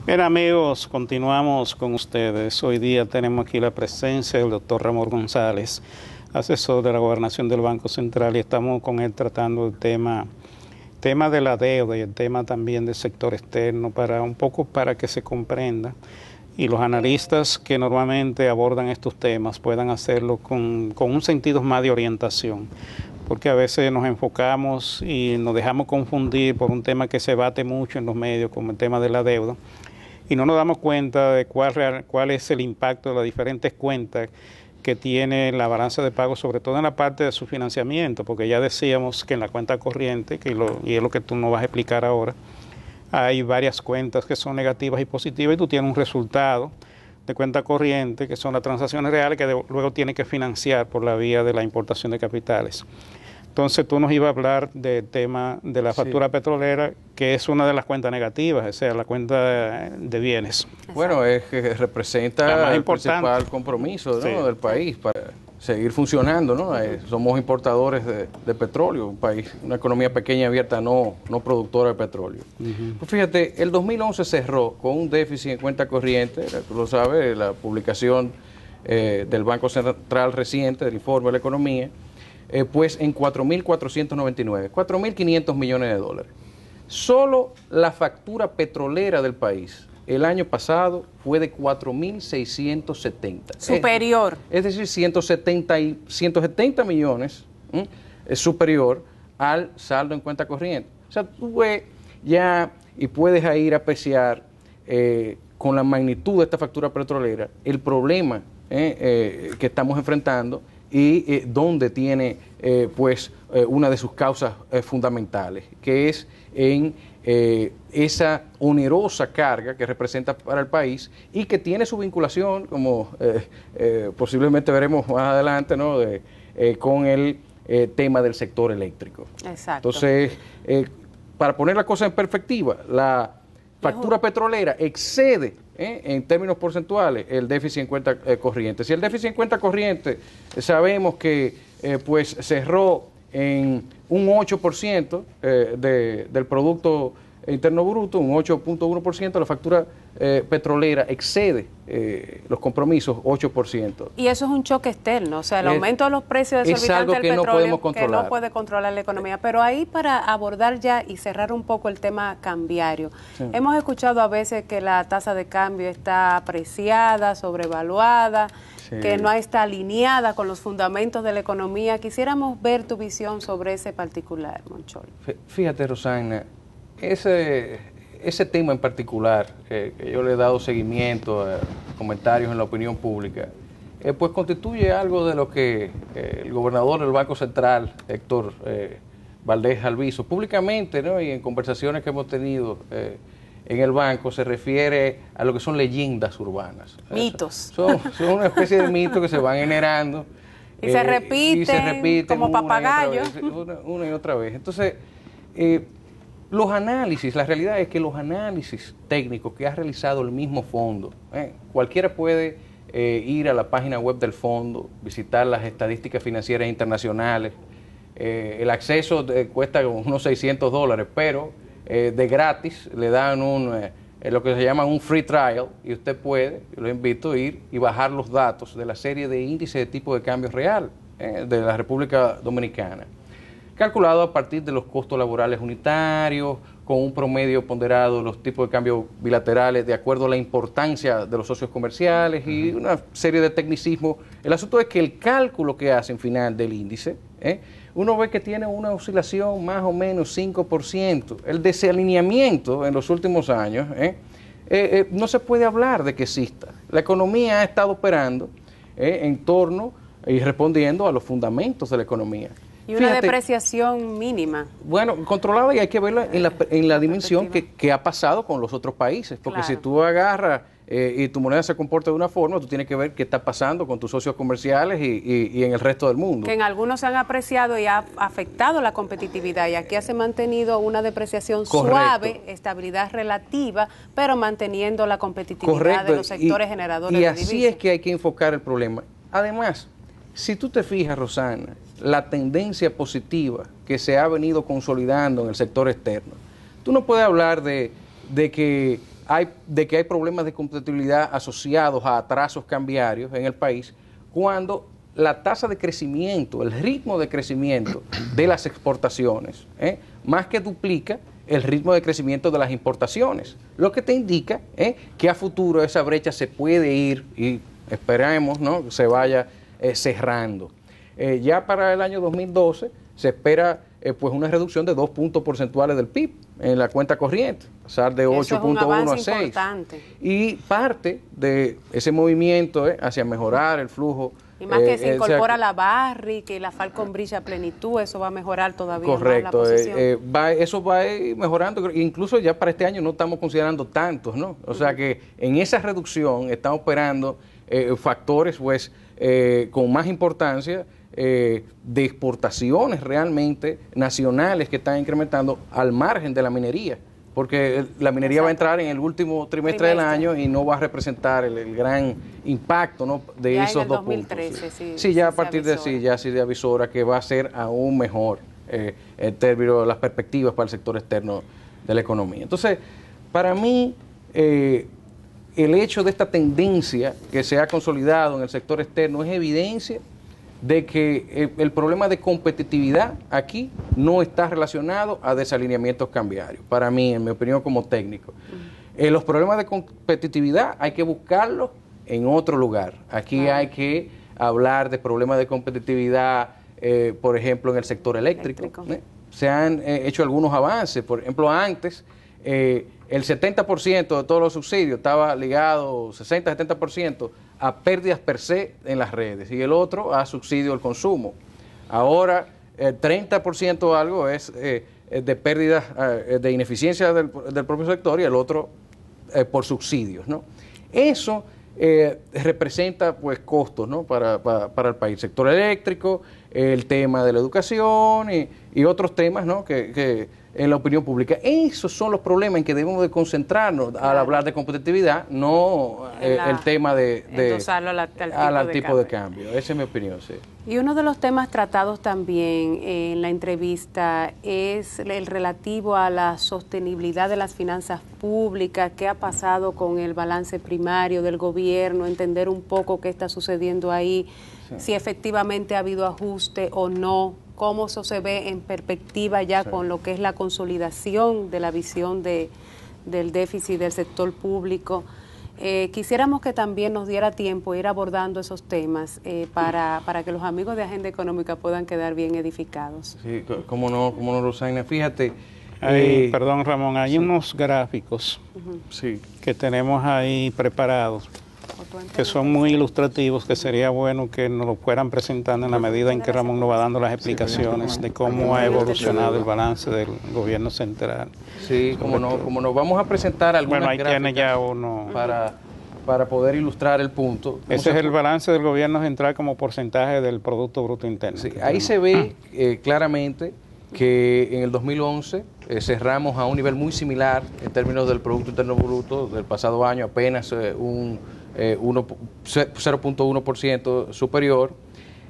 Bien amigos, continuamos con ustedes. Hoy día tenemos aquí la presencia del doctor Ramón González, asesor de la Gobernación del Banco Central, y estamos con él tratando el tema de la deuda y el tema también del sector externo, para que se comprenda y los analistas que normalmente abordan estos temas puedan hacerlo con un sentido más de orientación, porque a veces nos enfocamos y nos dejamos confundir por un tema que se bate mucho en los medios, como el tema de la deuda, y no nos damos cuenta de cuál es el impacto de las diferentes cuentas que tiene la balanza de pago, sobre todo en la parte de su financiamiento, porque ya decíamos que en la cuenta corriente, y es lo que tú nos vas a explicar ahora, hay varias cuentas que son negativas y positivas, y tú tienes un resultado de cuenta corriente, que son las transacciones reales que luego tienes que financiar por la vía de la importación de capitales. Entonces tú nos ibas a hablar del tema de la factura petrolera, que es una de las cuentas negativas, o sea, la cuenta de bienes. Bueno, es que representa el principal compromiso, ¿no?, del país para seguir funcionando, ¿no? Somos importadores de petróleo, un país, una economía pequeña, abierta, no productora de petróleo. Pues fíjate, el 2011 cerró con un déficit en cuenta corriente, tú lo sabes, la publicación del Banco Central reciente, del informe de la economía, pues en 4.499, 4.500 millones de dólares. Solo la factura petrolera del país el año pasado fue de 4.670. Superior. Es decir, 170 millones es superior al saldo en cuenta corriente. O sea, tú ves ya y puedes ir a apreciar con la magnitud de esta factura petrolera el problema que estamos enfrentando y donde tiene una de sus causas fundamentales, que es en esa onerosa carga que representa para el país y que tiene su vinculación, como posiblemente veremos más adelante, ¿no?, con el tema del sector eléctrico. Exacto. Entonces, para poner la cosa en perspectiva, la factura petrolera excede en términos porcentuales el déficit en cuenta corriente. Si el déficit en cuenta corriente sabemos que pues cerró en un 8% del Producto Interno Bruto, un 8.1%, la factura petrolera excede los compromisos 8%. Y eso es un choque externo, o sea, el aumento de los precios de exorbitantes del petróleo, no podemos controlar, que no puede controlar la economía. Pero ahí, para abordar ya y cerrar un poco el tema cambiario, hemos escuchado a veces que la tasa de cambio está apreciada, sobrevaluada, que no está alineada con los fundamentos de la economía. Quisiéramos ver tu visión sobre ese particular, Monchol. Fíjate, Rosana, ese tema en particular, que yo le he dado seguimiento a comentarios en la opinión pública, pues constituye algo de lo que el gobernador del Banco Central, Héctor Valdés Alviso, públicamente, ¿no?, y en conversaciones que hemos tenido en el banco, se refiere a lo que son leyendas urbanas. Mitos. Son una especie de mitos que se van generando. Y se repiten como papagayos. Una y otra vez. Entonces, los análisis, la realidad es que los análisis técnicos que ha realizado el mismo fondo, cualquiera puede ir a la página web del fondo, visitar las estadísticas financieras internacionales. El acceso cuesta unos $600, pero de gratis le dan lo que se llama un free trial, y usted puede, yo lo invito a ir y bajar los datos de la serie de índices de tipo de cambio real de la República Dominicana, calculado a partir de los costos laborales unitarios, con un promedio ponderado de los tipos de cambio bilaterales de acuerdo a la importancia de los socios comerciales y una serie de tecnicismos. El asunto es que el cálculo que hacen final del índice, uno ve que tiene una oscilación más o menos 5%. El desalineamiento en los últimos años no se puede hablar de que exista. La economía ha estado operando en torno y respondiendo a los fundamentos de la economía. Y una depreciación mínima. Bueno, controlada, y hay que verla en la dimensión que ha pasado con los otros países. Porque si tú agarras y tu moneda se comporta de una forma, tú tienes que ver qué está pasando con tus socios comerciales y en el resto del mundo. Que en algunos se han apreciado y ha afectado la competitividad. Y aquí se ha mantenido una depreciación suave, estabilidad relativa, pero manteniendo la competitividad de los sectores generadores de divisas. Y así es que hay que enfocar el problema. Además, si tú te fijas, Rosana, la tendencia positiva que se ha venido consolidando en el sector externo, tú no puedes hablar de que de que hay problemas de competitividad asociados a atrasos cambiarios en el país, cuando la tasa de crecimiento, el ritmo de crecimiento de las exportaciones, más que duplica el ritmo de crecimiento de las importaciones, lo que te indica que a futuro esa brecha se puede ir, y esperemos, ¿no?, que se vaya cerrando. Ya para el año 2012 se espera pues una reducción de 2 puntos porcentuales del PIB en la cuenta corriente, pasar de 8.1 a 6. Importante. Y parte de ese movimiento hacia mejorar el flujo. Y más que se incorpora la Barrick y la Falcon Bridge a plenitud, eso va a mejorar todavía correcto, más la posición. Eso va a ir mejorando, incluso ya para este año no estamos considerando tantos, ¿no? O sea que en esa reducción están operando factores pues con más importancia de exportaciones realmente nacionales que están incrementando al margen de la minería, porque la minería va a entrar en el último trimestre del año y no va a representar el gran impacto, ¿no?, de ya esos en el 2013, puntos. Sí, ya a partir de sí, ya sí de avisora que va a ser aún mejor en términos de las perspectivas para el sector externo de la economía. Entonces, para mí, el hecho de esta tendencia que se ha consolidado en el sector externo es evidencia de que el problema de competitividad aquí no está relacionado a desalineamientos cambiarios, para mí, en mi opinión como técnico. Los problemas de competitividad hay que buscarlos en otro lugar. Aquí hay que hablar de problemas de competitividad, por ejemplo, en el sector eléctrico. Se han hecho algunos avances, por ejemplo, antes el 70% de todos los subsidios estaba ligado, 60-70%, a pérdidas per se en las redes y el otro a subsidio al consumo. Ahora el 30% o algo es de pérdidas de ineficiencia del propio sector y el otro por subsidios, ¿no? Eso representa pues costos, ¿no?, para el país. Sector eléctrico, el tema de la educación y otros temas, ¿no?, que en la opinión pública. Esos son los problemas en que debemos de concentrarnos al hablar de competitividad, no el tema de al tipo de cambio. Esa es mi opinión, sí. Y uno de los temas tratados también en la entrevista es el relativo a la sostenibilidad de las finanzas públicas, qué ha pasado con el balance primario del gobierno, entender un poco qué está sucediendo ahí, si efectivamente ha habido ajuste o no, cómo eso se ve en perspectiva ya con lo que es la consolidación de la visión del déficit del sector público. Quisiéramos que también nos diera tiempo ir abordando esos temas para que los amigos de Agenda Económica puedan quedar bien edificados. Sí, cómo no, Rosaina. Fíjate. Perdón, Ramón, hay unos gráficos que tenemos ahí preparados que son muy ilustrativos, que sería bueno que nos lo fueran presentando en la medida en que Ramón nos va dando las explicaciones de cómo ha evolucionado el balance del gobierno central. Sí, como no, vamos a presentar algunas ahí tiene ya uno para poder ilustrar el punto. Ese es el balance del gobierno central como porcentaje del Producto Bruto Interno. Sí, ahí se ve claramente que en el 2011 cerramos a un nivel muy similar en términos del Producto Interno Bruto del pasado año, apenas un 0.1% superior,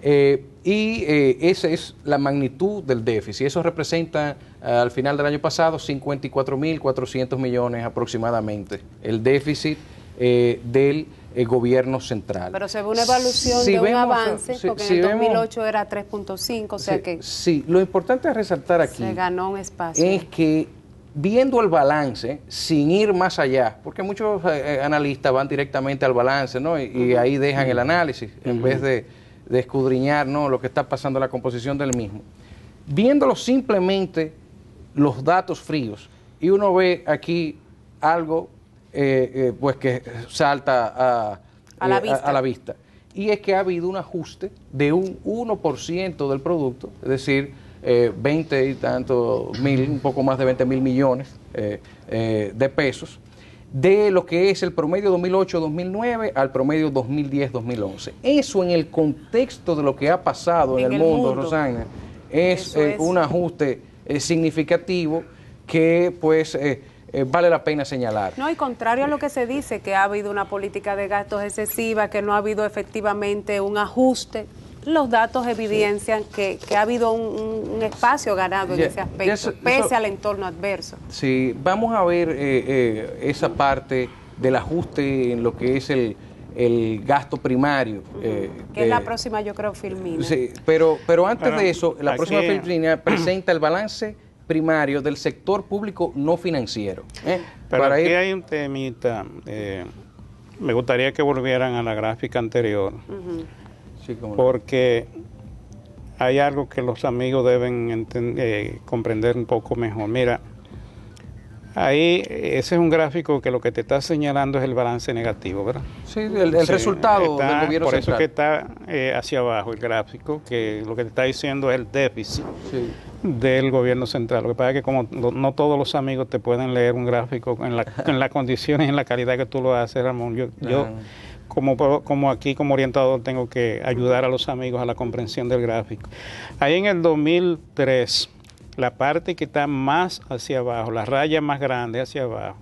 y esa es la magnitud del déficit. Eso representa al final del año pasado 54.400 millones aproximadamente, el déficit del gobierno central. Pero se ve una evaluación de un avance, porque en el 2008 era 3.5, o sea que... Sí, lo importante es resaltar aquí se ganó un espacio. Es que viendo el balance, sin ir más allá, porque muchos analistas van directamente al balance, ¿no? Y ahí dejan el análisis, en vez de escudriñar, ¿no?, lo que está pasando en la composición del mismo. Viéndolo simplemente los datos fríos, y uno ve aquí algo pues que salta a la vista. Y es que ha habido un ajuste de un 1% del producto, es decir, 20 y tantos mil, un poco más de 20.000 millones de pesos, de lo que es el promedio 2008-2009 al promedio 2010-2011. Eso en el contexto de lo que ha pasado en el mundo, Rosaina, es un ajuste significativo que pues vale la pena señalar. No, y contrario a lo que se dice, que ha habido una política de gastos excesiva, que no ha habido efectivamente un ajuste los datos evidencian que ha habido un espacio ganado en ese aspecto, pese al entorno adverso. Sí, vamos a ver esa parte del ajuste en lo que es el gasto primario. Que es la próxima, yo creo, Filmina. Sí, pero antes de eso, la próxima Filmina presenta el balance primario del sector público no financiero. Pero aquí hay un temita. Me gustaría que volvieran a la gráfica anterior, sí, porque hay algo que los amigos deben comprender un poco mejor. Mira, ahí ese es un gráfico que lo que te está señalando es el balance negativo, ¿verdad? Sí, el resultado del gobierno por central. Eso es que está hacia abajo el gráfico, que lo que te está diciendo es el déficit del gobierno central. Lo que pasa es que como no todos los amigos te pueden leer un gráfico en las condiciones y en la calidad que tú lo haces, Ramón. Yo como aquí como orientador tengo que ayudar a los amigos a la comprensión del gráfico. Ahí en el 2003, la parte que está más hacia abajo, la raya más grande hacia abajo,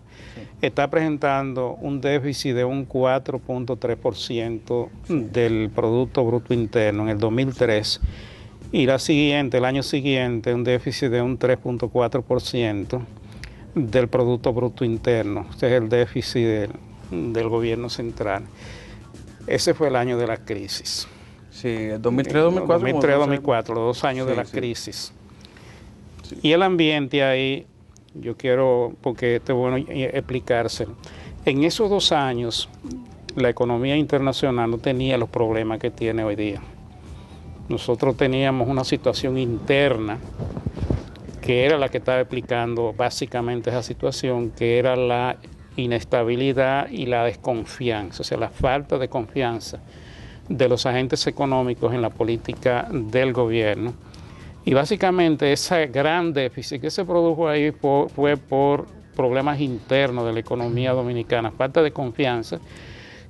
está presentando un déficit de un 4.3% del Producto Bruto Interno en el 2003. Y el año siguiente, un déficit de un 3.4% del Producto Bruto Interno. Este es el déficit del gobierno central. Ese fue el año de la crisis. Sí, el 2003-2004. 2003-2004, los 2 años de la crisis. Y el ambiente ahí, yo quiero, porque esto es bueno explicárselo. En esos 2 años, la economía internacional no tenía los problemas que tiene hoy día. Nosotros teníamos una situación interna que era la que estaba explicando básicamente esa situación, que era la inestabilidad y la desconfianza, o sea, la falta de confianza de los agentes económicos en la política del gobierno. Y básicamente ese gran déficit que se produjo ahí fue por problemas internos de la economía dominicana, falta de confianza,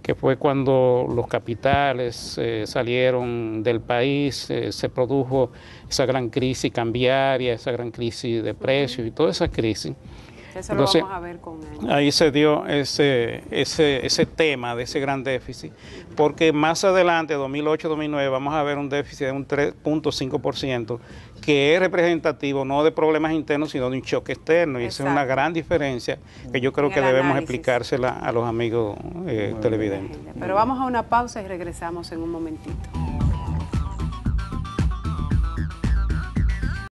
que fue cuando los capitales salieron del país, se produjo esa gran crisis cambiaria, esa gran crisis de precios y toda esa crisis. Eso entonces, lo vamos a ver con él. Ahí se dio ese tema de ese gran déficit, porque más adelante, 2008-2009, vamos a ver un déficit de un 3.5%, que es representativo no de problemas internos, sino de un choque externo. Y esa es una gran diferencia que yo creo que debemos explicársela a los amigos televidentes. Pero vamos a una pausa y regresamos en un momentito.